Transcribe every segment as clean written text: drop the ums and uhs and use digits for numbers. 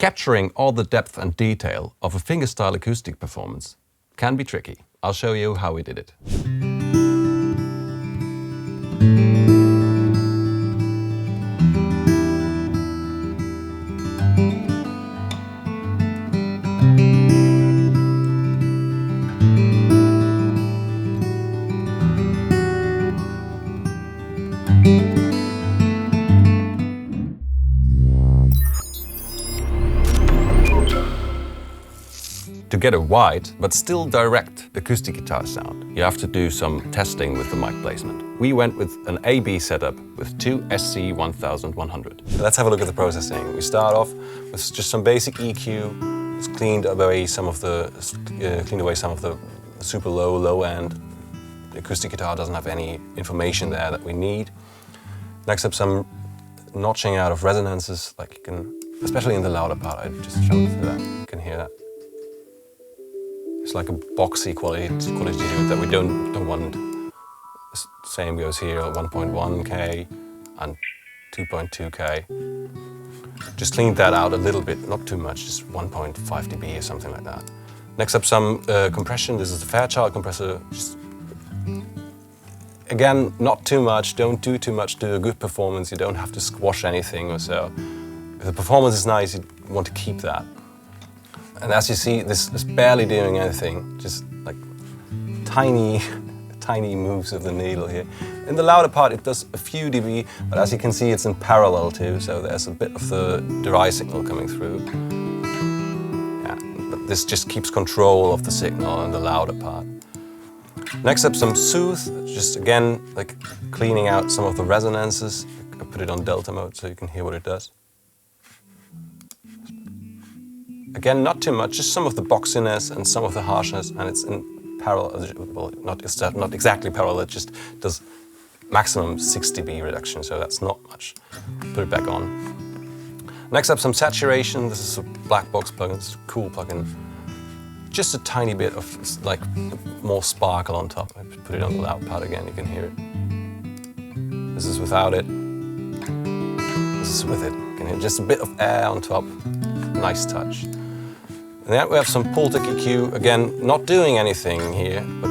Capturing all the depth and detail of a fingerstyle acoustic performance can be tricky. I'll show you how we did it. To get a wide, but still direct acoustic guitar sound, you have to do some testing with the mic placement. We went with an AB setup with two SC1100. Let's have a look at the processing. We start off with just some basic EQ. It's cleaned away some of the super low end. The acoustic guitar doesn't have any information there that we need. Next up, some notching out of resonances, like you can, especially in the louder part. I just jumped through that. You can hear that. It's like a boxy quality to it that we don't want. Same goes here, 1.1K and 2.2K. Just cleaned that out a little bit, not too much, just 1.5 dB or something like that. Next up, some compression. This is a Fairchild compressor. Just, again, not too much. Don't do too much to a good performance. You don't have to squash anything or so. If the performance is nice, you want to keep that. And as you see, this is barely doing anything, just like tiny moves of the needle here. In the louder part, it does a few dB, but as you can see, it's in parallel too, so there's a bit of the dry signal coming through. Yeah, but this just keeps control of the signal in the louder part. Next up, some soothe, just again, like cleaning out some of the resonances. I put it on delta mode so you can hear what it does. Again, not too much, just some of the boxiness and some of the harshness, and it's in parallel, well, not exactly parallel, it just does maximum 6 dB reduction, so that's not much. Put it back on. Next up, some saturation. This is a black box plugin, it's a cool plugin. Just a tiny bit of like more sparkle on top. I put it on the loud part again, you can hear it. This is without it. This is with it. You can hear just a bit of air on top. Nice touch. And then we have some Pultec EQ, again, not doing anything here, but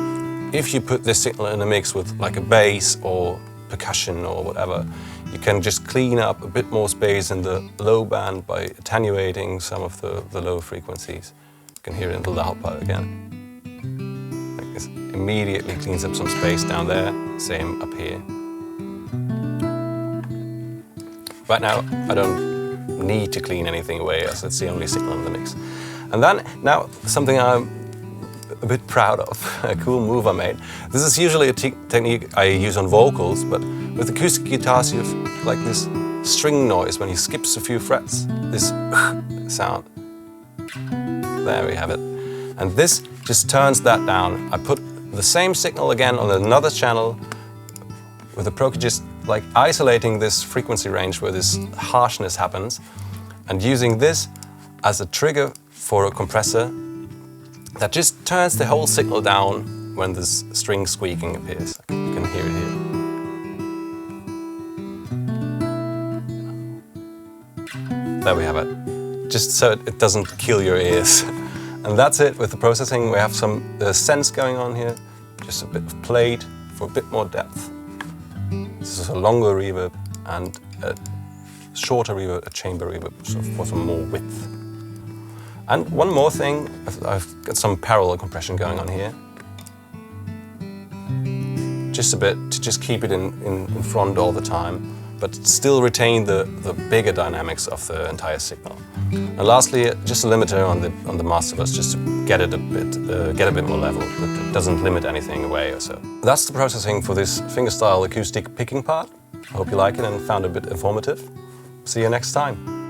if you put this signal in a mix with like a bass or percussion or whatever, you can just clean up a bit more space in the low band by attenuating some of the low frequencies. You can hear it in the loud part again. Like this immediately cleans up some space down there, same up here. Right now, I don't need to clean anything away, as it's the only signal in the mix. And then, now, something I'm a bit proud of, a cool move I made. This is usually a technique I use on vocals, but with acoustic guitars you have like this string noise when he skips a few frets, this sound. There we have it. And this just turns that down. I put the same signal again on another channel with the Pro-Key, just like isolating this frequency range where this harshness happens, and using this as a trigger for a compressor that just turns the whole signal down when this string squeaking appears. You can hear it here. There we have it. Just so it doesn't kill your ears. And that's it with the processing. We have some sense going on here, just a bit of plate for a bit more depth. This is a longer reverb and a shorter reverb, a chamber reverb, for some more width. And one more thing, I've got some parallel compression going on here. Just a bit to just keep it in front all the time, but still retain the bigger dynamics of the entire signal. And lastly, just a limiter on the master bus, just to get it a bit more level, but it doesn't limit anything away or so. That's the processing for this fingerstyle acoustic picking part. I hope you like it and found it a bit informative. See you next time.